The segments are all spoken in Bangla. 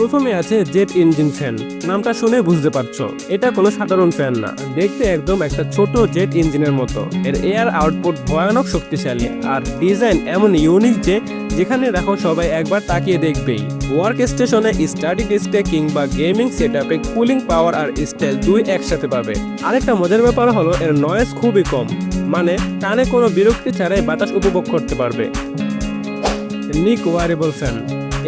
প্রথমে আছে জেট ইঞ্জিন ফ্যান। নামটা শুনে বুঝতে পারছো এটা কোনো সাধারণ ফ্যান না, দেখতে একদম একটা ছোট জেট ইঞ্জিনের মতো। এর এয়ার আউটপুট ভয়ানক শক্তিশালী আর ডিজাইন এমন ইউনিক যে যেখানে রাখো সবাই একবার তাকিয়ে দেখবেই। ওয়ার্ক স্টেশনে, স্টাডি ডেস্কে কিংবা গেমিং সেটআপে কুলিং পাওয়ার আর স্টাইল দুই একসাথে পাবে। আরেকটা মজার ব্যাপার হলো এর নয়েজ খুবই কম, মানে কানে কোনো বিরক্তি ছাড়াই বাতাস উপভোগ করতে পারবে। নিক ওয়ারেবল ফ্যান।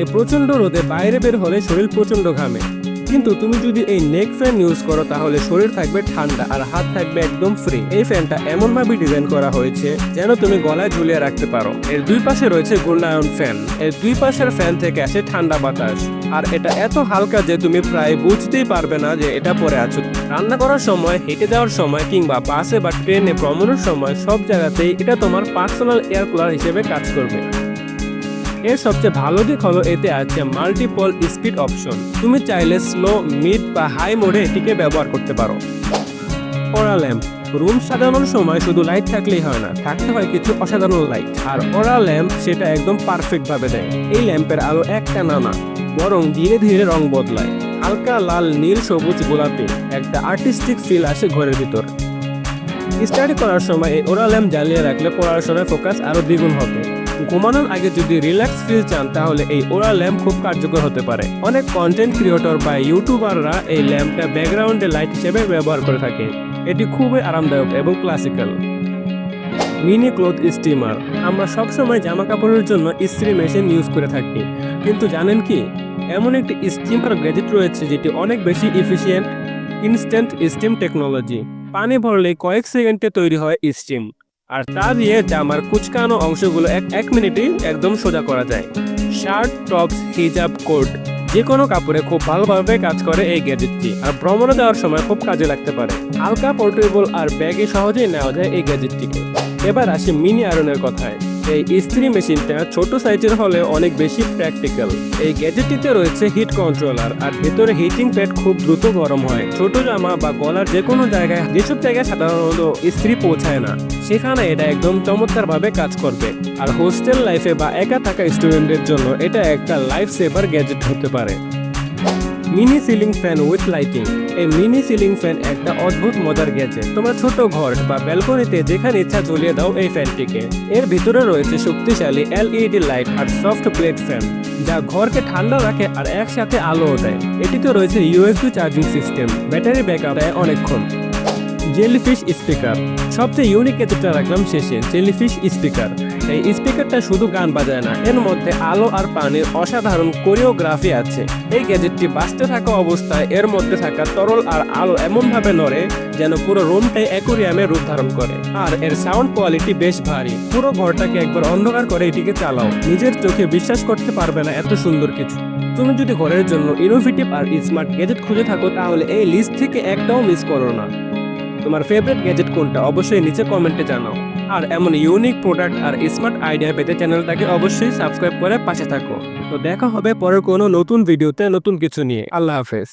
এই প্রচন্ড রোদে বাইরে বের হলে শরীর প্রচন্ড ঘামে, কিন্তু তুমি যদি এই নেক ফ্যান ইউজ করো তাহলে শরীর থাকবে ঠান্ডা আর হাত থাকবে একদম ফ্রি। এই ফ্যানটা এমনভাবে ডিজাইন করা হয়েছে যেন তুমি গলায় ঝুলিয়ে রাখতে পারো। এর দুই পাশে রয়েছে ঘূর্ণায়ন ফ্যান। এর দুই পাশের ফ্যান থেকে আসে ঠান্ডা বাতাস, আর এটা এত হালকা যে তুমি প্রায় বুঝতেই পারবে না যে এটা পরে আছো। রান্না করার সময়, হেঁটে যাওয়ার সময় কিংবা বাসে বা ট্রেনে ভ্রমণের সময় সব জায়গাতেই এটা তোমার পার্সোনাল এয়ার কুলার হিসেবে কাজ করবে। এর সবচেয়ে ভালো দিক হলো এতে আছে মাল্টিপল স্পিড অপশন। তুমি চাইলে স্লো, মিড বা হাই মোডে এটিকে ব্যবহার করতে পারো। ওরা ল্যাম্প। রুম সাজানোর সময় শুধু লাইট থাকলেই হয় না, থাকতে হয় কিছু অসাধারণ লাইট, আর ওরা ল্যাম্প সেটা একদম পারফেক্ট ভাবে দেয়। এই ল্যাম্পের আলো একটা না, বরং ধীরে ধীরে রং বদলায়। হালকা লাল, নীল, সবুজ, গোলাপি, একটা আর্টিস্টিক ফিল আসে ঘরের ভিতর। স্টাডি করার সময় এই ওরা ল্যাম্প জ্বালিয়ে রাখলে পড়াশোনায় ফোকাস আরো দ্বিগুণ হবে। ঘুমানোর আগে যদি রিল্যাক্স ফিল চান তাহলে এই ওরা ল্যাম্প খুব কার্যকর হতে পারে। অনেক কন্টেন্ট ক্রিয়েটর বা ইউটিউবাররা এই ল্যাম্পটা ব্যাকগ্রাউন্ডে লাইট হিসেবে ব্যবহার করে থাকে। এটি খুবই আরামদায়ক এবং ক্লাসিক্যাল। Mini cloth steamer. আমরা সবসময় জামা কাপড়ের জন্য ইস্ত্রি মেশিন ইউজ করে থাকি, কিন্তু জানেন কি, এমন একটি স্টিমার গ্যাজেট রয়েছে যেটি অনেক বেশি এফিশিয়েন্ট। Instant steam technology. পানি ভরলে কয়েক সেকেন্ডে তৈরি হয় স্টিম, আর তা দিয়ে জামার কুচকানো অংশগুলো এক মিনিটেই একদম সোজা করা যায়। শার্ট, টপস, হিজাব, কোট, যে কোনো কাপড়ে খুব ভালোভাবে কাজ করে এই গ্যাজেটটি, আর ভ্রমণে যাওয়ার সময় খুব কাজে লাগতে পারে। হালকা, পোর্টেবল আর ব্যাগে সহজেই নেওয়া যায় এই গ্যাজেটটিকে। এবার আসি মিনি আয়রনের কথায়। এই ইস্ত্রি মেশিনটা ছোট সাইজের হলে অনেক বেশি প্র্যাকটিক্যাল। এই গ্যাজেটটিতে রয়েছে হিট কন্ট্রোলার, আর ভেতরে হিটিং প্যাড খুব দ্রুত গরম হয়। ছোট জামা বা গলার যে কোনো জায়গায়, যেসব জায়গায় সাধারণত ইস্ত্রি পৌঁছায় না, সেখানে এটা একদম চমৎকারভাবে কাজ করবে। আর হোস্টেল লাইফে বা একা থাকা স্টুডেন্টদের জন্য এটা একটা লাইফ সেভার গ্যাজেট হতে পারে। Mini ceiling fan with lighting. এই মিনি সিলিং ফ্যান একটা অদ্ভুত মজার গ্যাজেট। তোমরা ছোট ঘর বা ব্যালকনিতে যেখানে ইচ্ছা ঝুলিয়ে দাও এই ফ্যানটিকে। এর ভিতরে রয়েছে শক্তিশালী এলইডি লাইট আর সফট প্লেট ফ্যান, যা ঘরকে ঠান্ডা রাখে আর একসাথে আলোও দেয়। এটিতে রয়েছে USB charging system, battery backup দেয় অনেকক্ষণ। Jellyfish speaker. সবচেয়ে ইউনিক গ্যাজেটটা রাখলাম শেষে, জেলিফিশ স্পিকার। এই স্পিকারটা শুধু গান বাজায় না, এর মধ্যে আলো আর পানির অসাধারণ কোরিওগ্রাফি আছে। এই গ্যাজেটটি বাঁচতে থাকা অবস্থায় এর মধ্যে থাকা তরল আর আলো এমনভাবে নড়ে যেন পুরো রুমটাই অ্যাকোরিয়ামে রূপ ধারণ করে। আর এর সাউন্ড কোয়ালিটি বেশ ভারী। পুরো ঘরটাকে একবার অন্ধকার করে এটিকে চালাও, নিজের চোখে বিশ্বাস করতে পারবে না এত সুন্দর কিছু। তুমি যদি ঘরের জন্য ইনোভেটিভ আর স্মার্ট গ্যাজেট খুঁজে থাকো তাহলে এই লিস্ট থেকে একটাও মিস করো না। তোমার ফেভারিট গ্যাজেট কোনটা অবশ্যই নিচে কমেন্টে জানাও। আর এমন ইউনিক প্রোডাক্ট আর স্মার্ট আইডিয়া পেতে চ্যানেলটাকে অবশ্যই সাবস্ক্রাইব করে পাশে থাকো। তো দেখা হবে পরের কোনো নতুন ভিডিওতে নতুন কিছু নিয়ে। আল্লাহ হাফেজ।